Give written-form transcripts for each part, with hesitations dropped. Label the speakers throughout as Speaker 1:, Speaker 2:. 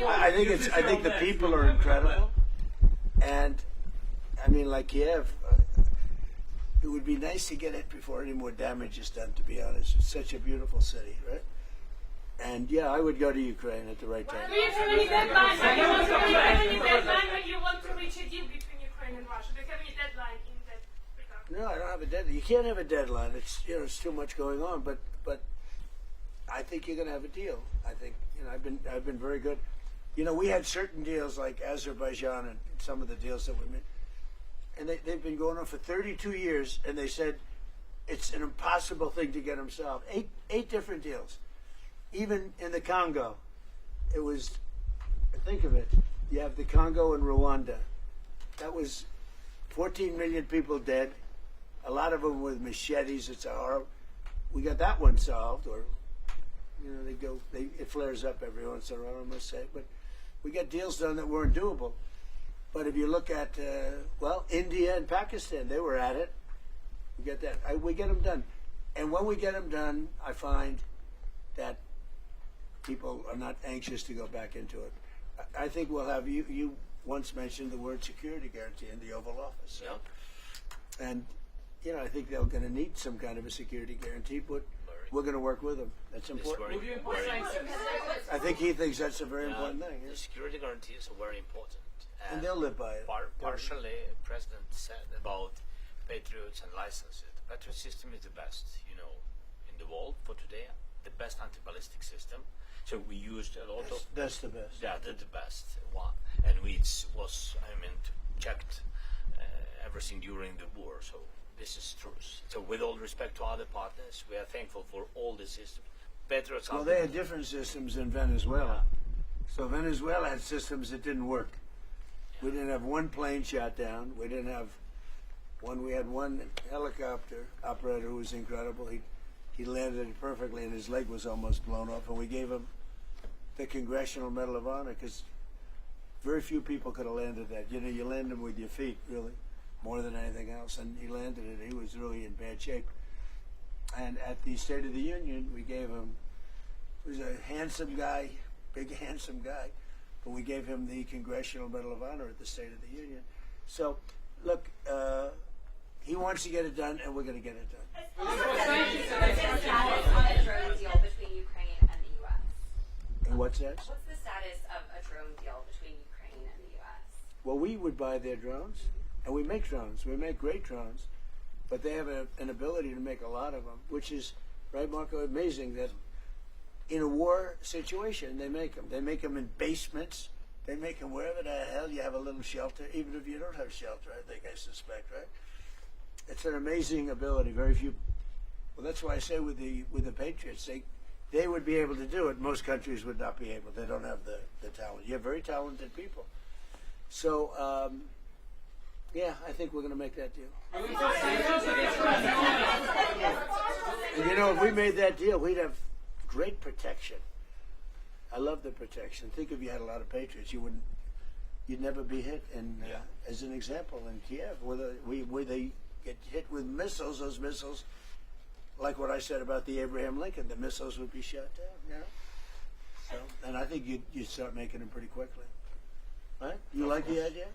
Speaker 1: I think the people are incredible, and I mean, like Kiev, it would be nice to get it before any more damage is done. To be honest, it's such a beautiful city, right? And yeah, I would go to Ukraine at the right time.
Speaker 2: Do you have any deadline? Do you when you want to reach a deal between Ukraine and Russia? Do you have any deadline in that regard?
Speaker 1: No, I don't have a deadline. You can't have a deadline. It's it's too much going on. But I think you're going to have a deal. I think I've been very good. We had certain deals like Azerbaijan and some of the deals that we made, and they've been going on for 32 years. And they said it's an impossible thing to get them solved. Eight different deals. Even in the Congo, it was. Think of it. You have the Congo and Rwanda. That was 14 million people dead. A lot of them with machetes. It's a horror. We got that one solved, or it flares up every once in a while, I must say. But we got deals done that weren't doable. But if you look at India and Pakistan, they were at it. We get that. We get them done, and when we get them done, I find that people are not anxious to go back into it. I think we'll have you once mentioned the word security guarantee in the Oval Office.
Speaker 3: Yeah.
Speaker 1: And I think they're going to need some kind of a security guarantee, but we're going to work with them. That's important. I think he thinks that's a very important thing.
Speaker 3: The security guarantees are very important.
Speaker 1: And they'll live by it.
Speaker 3: Partially, the president said about Patriots and licenses. The Patriot system is the best, in the world for today. The best anti-ballistic system. So we used a lot of.
Speaker 1: That's the best.
Speaker 3: Yeah, that's the best one, and we checked everything during the war. So this is true. So with all respect to other partners, we are thankful for all the systems. Patriots.
Speaker 1: Well, they had different systems in Venezuela. So Venezuela had systems that didn't work. We didn't have one plane shot down. We didn't have one. We had one helicopter operator who was incredible. He landed it perfectly, and his leg was almost blown off. And we gave him the Congressional Medal of Honor because very few people could have landed that. You land them with your feet, really, more than anything else. And he landed it. He was really in bad shape. And at the State of the Union, we gave him. He was a handsome guy, big handsome guy, but we gave him the Congressional Medal of Honor at the State of the Union. So, look, he wants to get it done, and we're going to get it done.
Speaker 4: What's the status of a drone deal between Ukraine and the U.S.?
Speaker 1: And what's that?
Speaker 4: What's the status of a drone deal between Ukraine and the U.S.?
Speaker 1: Well, we would buy their drones, and we make drones. We make great drones, but they have an ability to make a lot of them, which is, right, Marco, amazing that in a war situation, they make them. They make them in basements. They make them wherever the hell you have a little shelter, even if you don't have shelter, I suspect, right? It's an amazing ability. Very few. Well, that's why I say with the Patriots, they would be able to do it. Most countries would not be able. They don't have the talent. You have very talented people. So, I think we're going to make that deal. And if we made that deal, we'd have great protection. I love the protection. Think if you had a lot of Patriots, you'd never be hit. And as an example, in Kiev, where they get hit with missiles, those missiles, like what I said about the Abraham Lincoln, the missiles would be shot down. So, and I think you'd start making them pretty quickly. Right? You like the idea?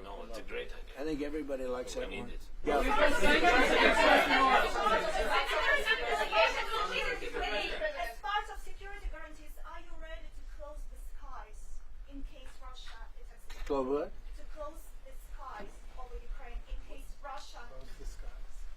Speaker 3: No, it's a great idea.
Speaker 1: I think everybody likes that
Speaker 3: We
Speaker 1: one.
Speaker 3: need it.
Speaker 1: Yeah.
Speaker 2: As part of security guarantees, are you ready to close the skies in case Russia attacks?
Speaker 1: Close what?
Speaker 2: To close the skies over Ukraine in case Russia.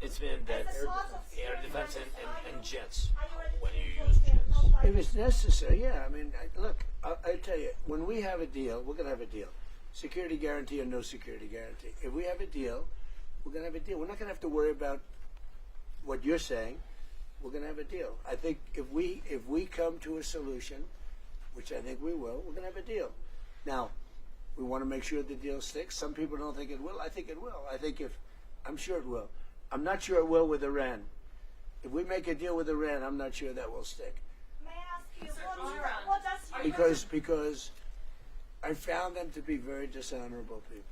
Speaker 3: It's been that
Speaker 2: As a part of
Speaker 3: air
Speaker 2: security
Speaker 3: defense
Speaker 2: guarantees,
Speaker 3: and jets
Speaker 2: are you ready
Speaker 3: when
Speaker 2: to
Speaker 3: you
Speaker 2: close
Speaker 3: use
Speaker 2: the
Speaker 3: jets.
Speaker 2: no-fly
Speaker 1: If it's necessary, yeah. I mean, look, I tell you, when we have a deal, we're going to have a deal. Security guarantee or no security guarantee. If we have a deal, we're going to have a deal. We're not going to have to worry about what you're saying. We're going to have a deal. I think if we come to a solution, which I think we will, we're going to have a deal. Now, we want to make sure the deal sticks. Some people don't think it will. I think it will. I'm sure it will. I'm not sure it will with Iran. If we make a deal with Iran, I'm not sure that will stick.
Speaker 2: May I ask you, what does
Speaker 1: Because I found them to be very dishonorable people.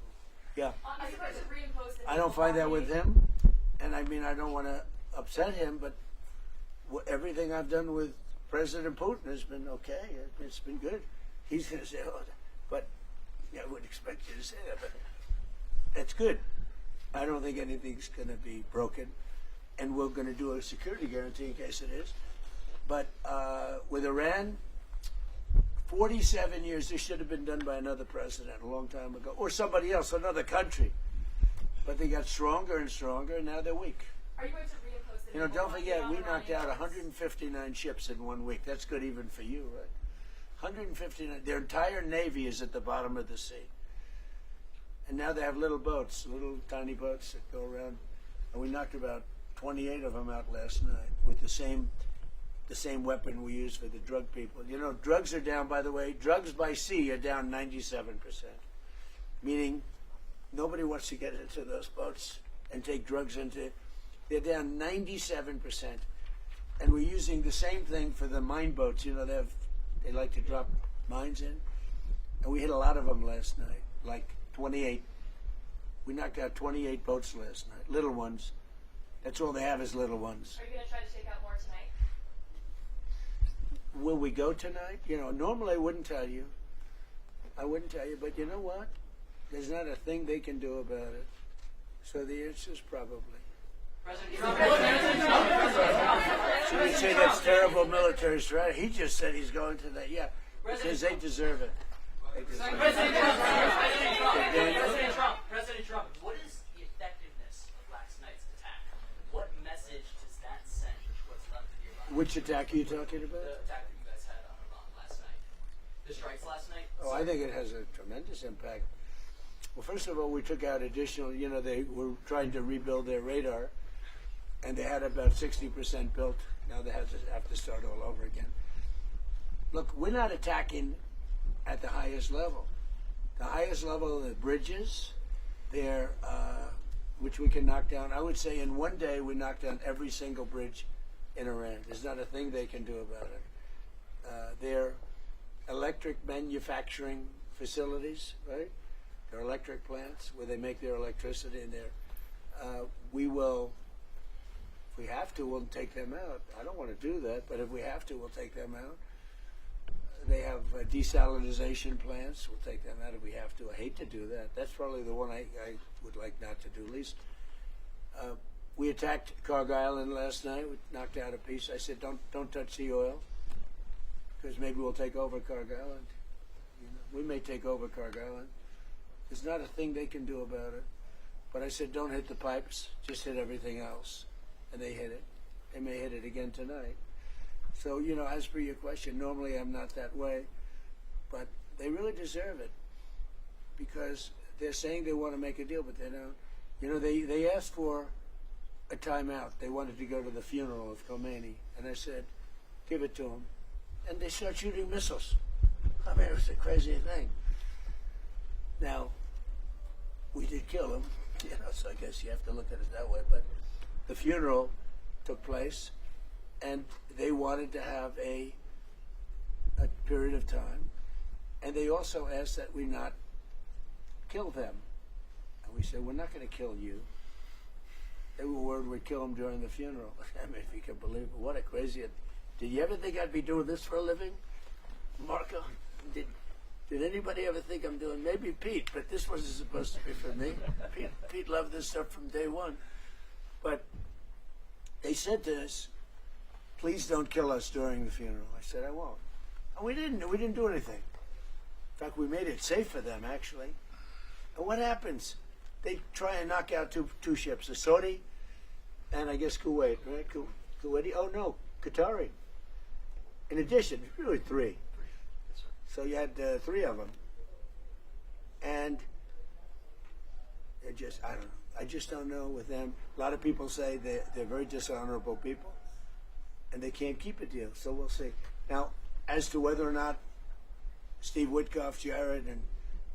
Speaker 1: Yeah. I don't find that with him, and I mean I don't want to upset him, but everything I've done with President Putin has been okay. It's been good. He's going to say, oh, but yeah, I would expect you to say that, but that's good. I don't think anything's going to be broken, and we're going to do a security guarantee in case it is. But with Iran, 47 years, this should have been done by another president a long time ago, or somebody else, another country. But they got stronger and stronger, and now they're weak.
Speaker 2: Are you going to reimpose the
Speaker 1: You know, don't
Speaker 2: naval
Speaker 1: forget, we
Speaker 2: blockade on
Speaker 1: knocked out
Speaker 2: Iranians?
Speaker 1: 159 ships in 1 week. That's good even for you, right? 159. Their entire navy is at the bottom of the sea. And now they have little boats, little tiny boats that go around. And we knocked about 28 of them out last night with the same weapon we use for the drug people. You know, drugs are down, by the way. Drugs by sea are down 97%. Meaning nobody wants to get into those boats and take drugs into. They're down 97%. And we're using the same thing for the mine boats. You know, they like to drop mines in. And we hit a lot of them last night, like 28. We knocked out 28 boats last night, little ones. That's all they have is little ones.
Speaker 4: Are you going to try to take out more tonight?
Speaker 1: Will we go tonight? You know, normally I wouldn't tell you. But you know what? There's not a thing they can do about it. So the answer is probably.
Speaker 5: President Trump.
Speaker 1: So you say that's terrible military strategy. He just said he's going to that. Yeah, because they deserve it. They deserve it.
Speaker 5: President Trump, what is the effectiveness of last night's attack? What message does that send to what's left of Iran?
Speaker 1: Which attack are you talking about?
Speaker 5: The attack that you guys had on Iran last night. The strikes last night?
Speaker 1: Oh, I think it has a tremendous impact. Well, first of all, we took out additional, you know, they were trying to rebuild their radar, and they had about 60% built. Now they have to start all over again. Look, we're not attacking at the highest level. The highest level are the bridges, which we can knock down. I would say in one day we knocked down every single bridge in Iran. There's not a thing they can do about it. Their electric manufacturing facilities, right? Their electric plants where they make their electricity in there. We will, if we have to, we'll take them out. I don't want to do that, but if we have to, we'll take them out. They have desalinization plants. We'll take them out if we have to. I hate to do that. That's probably the one I would like not to do least. We attacked Kharg Island last night. We knocked out a piece. I said, don't touch the oil, because maybe we'll take over Kharg Island. You know, we may take over Kharg Island. There's not a thing they can do about it. But I said, don't hit the pipes. Just hit everything else. And they hit it. They may hit it again tonight. So, you know, as per your question, normally I'm not that way. But they really deserve it. Because they're saying they want to make a deal, but they don't. You know, they asked for a timeout. They wanted to go to the funeral of Khomeini. And I said, give it to them. And they start shooting missiles. I mean, it was a crazy thing. Now, we did kill him, you know, so I guess you have to look at it that way. But the funeral took place, and they wanted to have a period of time. And they also asked that we not kill them. And we said, we're not going to kill you. They were worried we'd kill them during the funeral. I mean, if you can believe it, what a crazy... Did you ever think I'd be doing this for a living, Marco? Did anybody ever think I'm doing? Maybe Pete, but this wasn't supposed to be for me. Pete loved this stuff from day one. But they said to us, please don't kill us during the funeral. I said, I won't. And we didn't do anything. In fact, we made it safe for them, actually. And what happens? They try and knock out two ships, the Saudi and I guess Kuwait, right? Kuwaiti? Oh, no, Qatari. In addition, really three. So you had three of them. And they're just, I don't know. I just don't know with them. A lot of people say they're very dishonorable people, and they can't keep a deal. So we'll see. Now, as to whether or not Steve Witkoff, Jared, and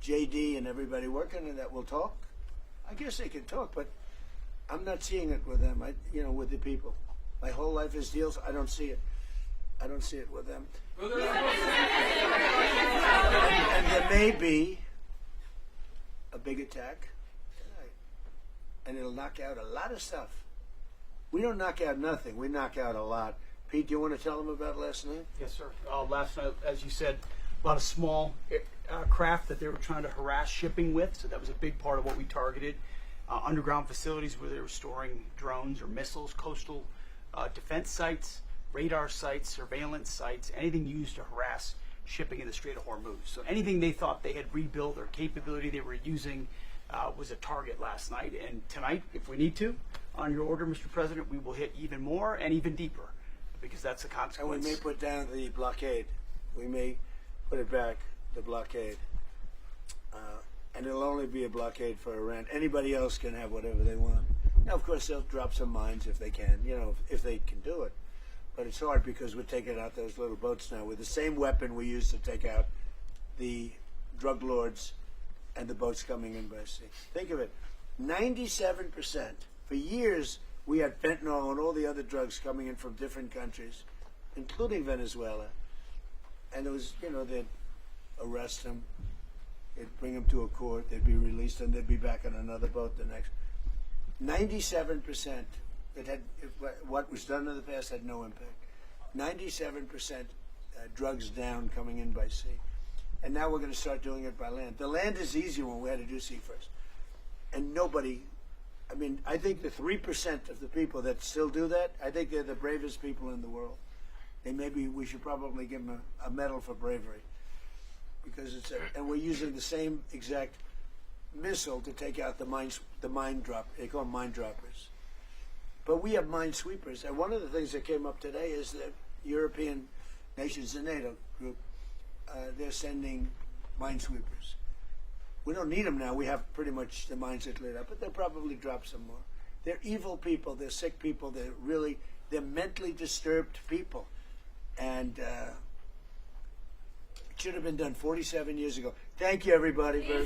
Speaker 1: JD and everybody working on that will talk, I guess they can talk, but I'm not seeing it with them, with the people. My whole life is deals. I don't see it. I don't see it with them. And there may be a big attack tonight. And it'll knock out a lot of stuff. We don't knock out nothing. We knock out a lot. Pete, do you want to tell them about last night?
Speaker 6: Yes, sir. Last night, as you said, a lot of small craft that they were trying to harass shipping with. So that was a big part of what we targeted. Underground facilities where they were storing drones or missiles, coastal defense sites, radar sites, surveillance sites, anything used to harass shipping in the Strait of Hormuz. So anything they thought they had rebuilt or capability they were using was a target last night. And tonight, if we need to, on your order, Mr. President, we will hit even more and even deeper, because that's the
Speaker 1: And
Speaker 6: consequence.
Speaker 1: we may put down the blockade. We may put it back, the blockade. And it'll only be a blockade for Iran. Anybody else can have whatever they want. Now, of course, they'll drop some mines if they can, if they can do it. But it's hard because we're taking out those little boats now with the same weapon we used to take out the drug lords and the boats coming in by sea. Think of it, 97%. For years, we had fentanyl and all the other drugs coming in from different countries, including Venezuela. And it was, they'd arrest them, they'd bring them to a court, they'd be released, and they'd be back on another boat the next. 97%. What was done in the past had no impact. 97% drugs down coming in by sea. And now we're going to start doing it by land. The land is easy when we had to do sea first. And nobody, I think the 3% of the people that still do that, I think they're the bravest people in the world. We should probably give them a medal for bravery. Because and we're using the same exact missile to take out the mine drop. They call them mine droppers. But we have minesweepers, and one of the things that came up today is that European nations, the NATO group, they're sending minesweepers. We don't need them now. We have pretty much the mines are cleared up, but they'll probably drop some more. They're evil people. They're sick people. They're mentally disturbed people, and it should have been done 47 years ago. Thank you, everybody. Very